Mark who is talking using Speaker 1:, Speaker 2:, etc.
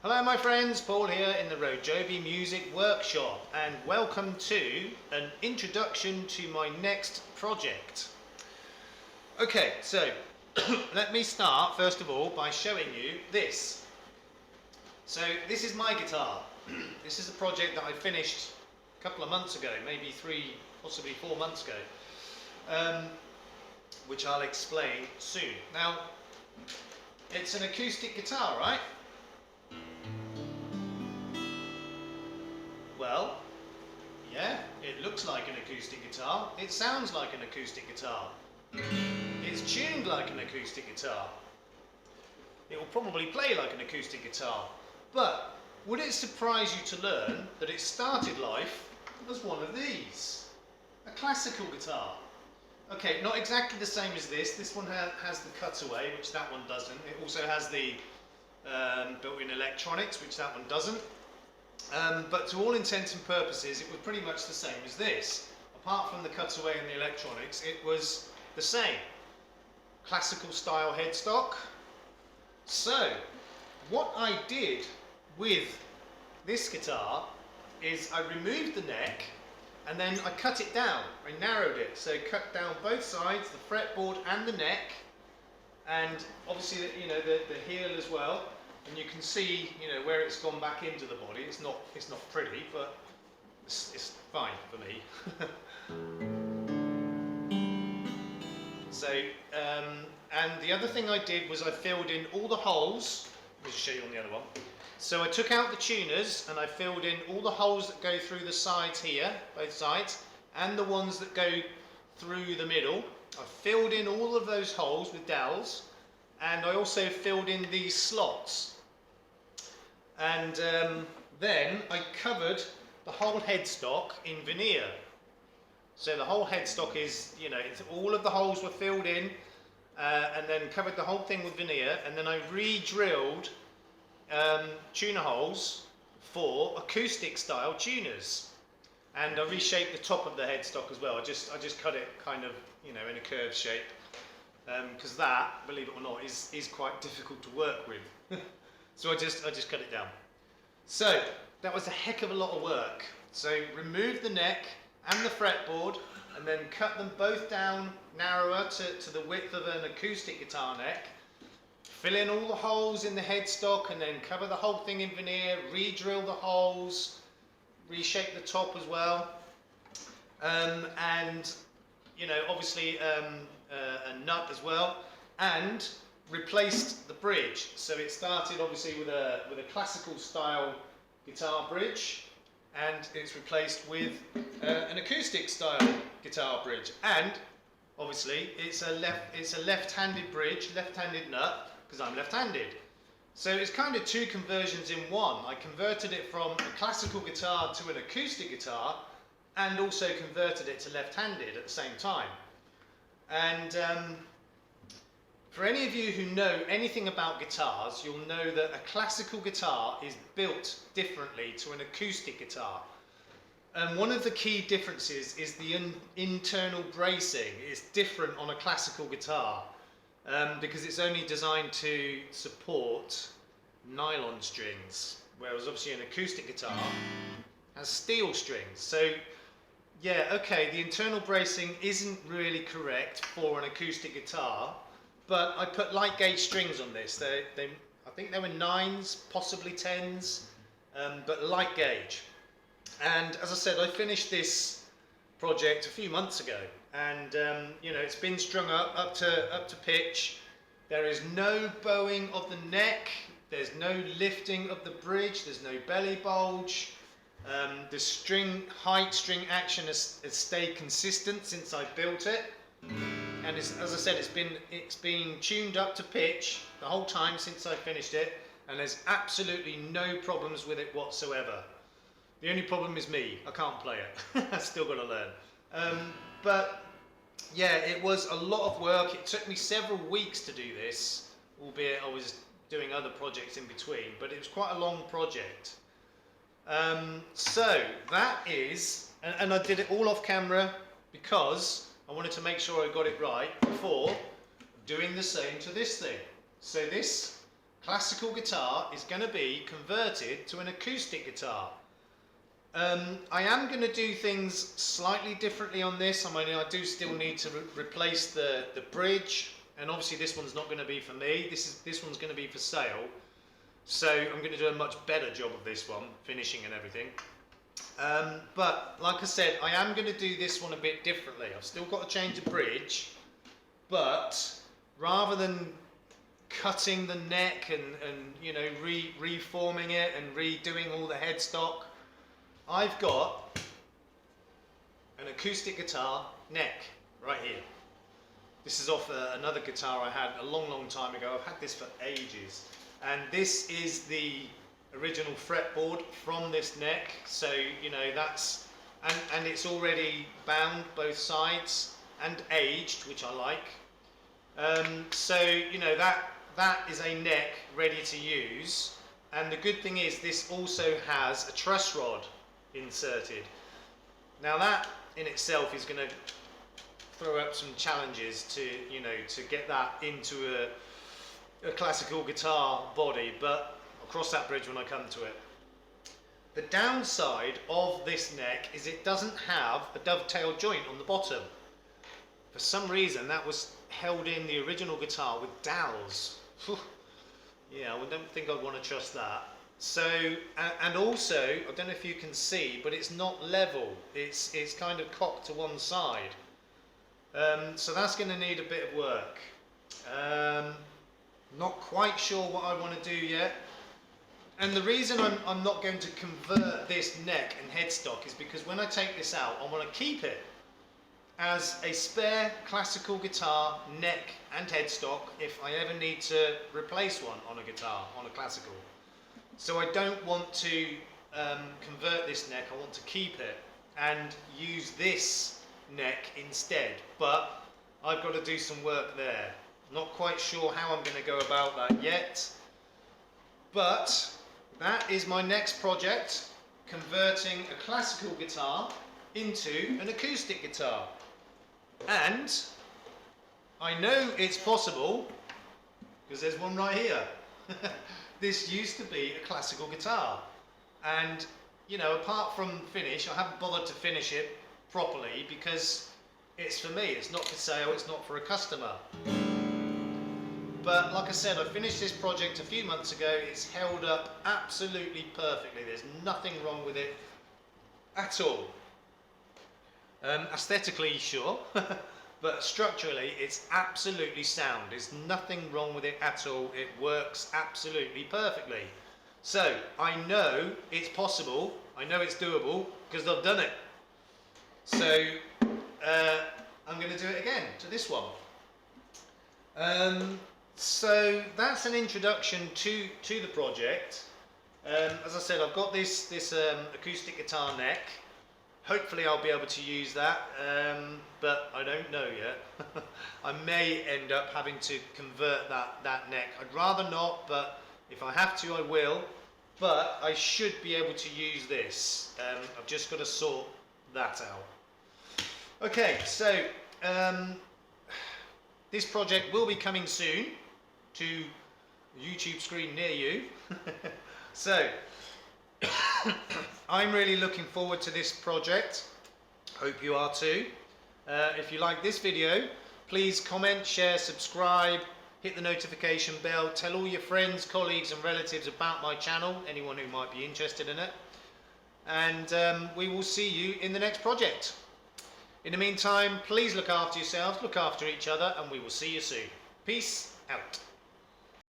Speaker 1: Hello my friends, Paul here in the RoJoBe Music Workshop, and welcome to an introduction to my next project. Okay, so let me start first of all by showing you this. So this is my guitar. This is a project that I finished a couple of months ago, maybe 3, possibly 4 months ago, which I'll explain soon. Now, it's an acoustic guitar, right? Well, yeah, it looks like an acoustic guitar. It sounds like an acoustic guitar. It's tuned like an acoustic guitar. It will probably play like an acoustic guitar. But would it surprise you to learn that it started life as one of these? A classical guitar. Okay, not exactly the same as this. This one has the cutaway, which that one doesn't. It also has the built-in electronics, which that one doesn't. But to all intents and purposes, it was pretty much the same as this. Apart from the cutaway and the electronics, it was the same. Classical style headstock. So, what I did with this guitar is I removed the neck and then I cut it down. I narrowed it. So cut down both sides, the fretboard and the neck, and obviously the heel as well. And you can see, where it's gone back into the body. It's not pretty, but it's fine for me. So, and the other thing I did was I filled in all the holes. Let me just show you on the other one. So I took out the tuners and I filled in all the holes that go through the sides here, both sides, and the ones that go through the middle. I filled in all of those holes with dowels, and I also filled in these slots. And then I covered the whole headstock in veneer. So the whole headstock is, all of the holes were filled in, and then covered the whole thing with veneer, and then I re-drilled tuner holes for acoustic style tuners. And I reshaped the top of the headstock as well. I just cut it kind of, in a curved shape. Because that, believe it or not, is quite difficult to work with. So I just cut it down. So that was a heck of a lot of work. So remove the neck and the fretboard, and then cut them both down narrower to the width of an acoustic guitar neck. Fill in all the holes in the headstock, and then cover the whole thing in veneer. Re-drill the holes, reshape the top as well, and obviously a nut as well, and replaced the bridge. So it started obviously with a classical style guitar bridge, and it's replaced with an acoustic style guitar bridge, and obviously it's a left-handed bridge, left-handed nut, because I'm left-handed. So it's kind of two conversions in one. I converted it from a classical guitar to an acoustic guitar, and also converted it to left-handed at the same time. And for any of you who know anything about guitars, you'll know that a classical guitar is built differently to an acoustic guitar. And one of the key differences is the internal bracing. It's different on a classical guitar because it's only designed to support nylon strings, whereas obviously an acoustic guitar has steel strings. So yeah, okay, the internal bracing isn't really correct for an acoustic guitar, but I put light gauge strings on this. I think they were 9s, possibly 10s, but light gauge. And as I said, I finished this project a few months ago, and it's been strung up to pitch. There is no bowing of the neck. There's no lifting of the bridge. There's no belly bulge. The string height, string action has stayed consistent since I built it, and as I said, it's been tuned up to pitch the whole time since I finished it, and there's absolutely no problems with it whatsoever. The only problem is me. I can't play it. I've still got to learn. But yeah, it was a lot of work. It took me several weeks to do this, albeit I was doing other projects in between, but it was quite a long project. So that is, and I did it all off camera because I wanted to make sure I got it right before doing the same to this thing. So this classical guitar is going to be converted to an acoustic guitar. I am going to do things slightly differently on this. I mean, I do still need to replace the bridge, and obviously this one's not going to be for me. This one's going to be for sale. So I'm going to do a much better job of this one, finishing and everything. But like I said, I am going to do this one a bit differently. I've still got to change the bridge, but rather than cutting the neck and you know, reforming it and redoing all the headstock, I've got an acoustic guitar neck right here. This is off another guitar I had a long time ago. I've had this for ages, and this is the original fretboard from this neck. So you know, that's and it's already bound both sides and aged, which I like. So you know, that is a neck ready to use, and the good thing is this also has a truss rod inserted. Now that in itself is going to throw up some challenges to, you know, to get that into a classical guitar body, but I'll cross that bridge when I come to it. The downside of this neck is it doesn't have a dovetail joint on the bottom. For some reason that was held in the original guitar with dowels. Yeah, I don't think I'd want to trust that. So, and also, I don't know if you can see, but it's not level. It's kind of cocked to one side. So that's going to need a bit of work. Not quite sure what I want to do yet. And the reason I'm not going to convert this neck and headstock is because when I take this out, I want to keep it as a spare classical guitar neck and headstock if I ever need to replace one on a guitar, on a classical. So I don't want to convert this neck, I want to keep it and use this neck instead, but I've got to do some work there. Not quite sure how I'm going to go about that yet, but that is my next project, converting a classical guitar into an acoustic guitar. And I know it's possible because there's one right here. This used to be a classical guitar, and you know, apart from finish, I haven't bothered to finish it properly because it's for me, it's not for sale, it's not for a customer. But like I said, I finished this project a few months ago. It's held up absolutely perfectly. There's nothing wrong with it at all. Aesthetically, sure, but structurally it's absolutely sound. There's nothing wrong with it at all. It works absolutely perfectly. So I know it's possible, I know it's doable because I've done it. So I'm going to do it again to this one. So that's an introduction to the project. As I said, I've got this acoustic guitar neck. Hopefully I'll be able to use that, but I don't know yet. I may end up having to convert that neck. I'd rather not, but if I have to, I will. But I should be able to use this. I've just got to sort that out. Okay, so this project will be coming soon to a YouTube screen near you. So I'm really looking forward to this project. Hope you are too. If you like this video, please comment, share, subscribe, hit the notification bell, tell all your friends, colleagues and relatives about my channel, anyone who might be interested in it. And we will see you in the next project. In the meantime, please look after yourselves, look after each other, and we will see you soon. Peace out.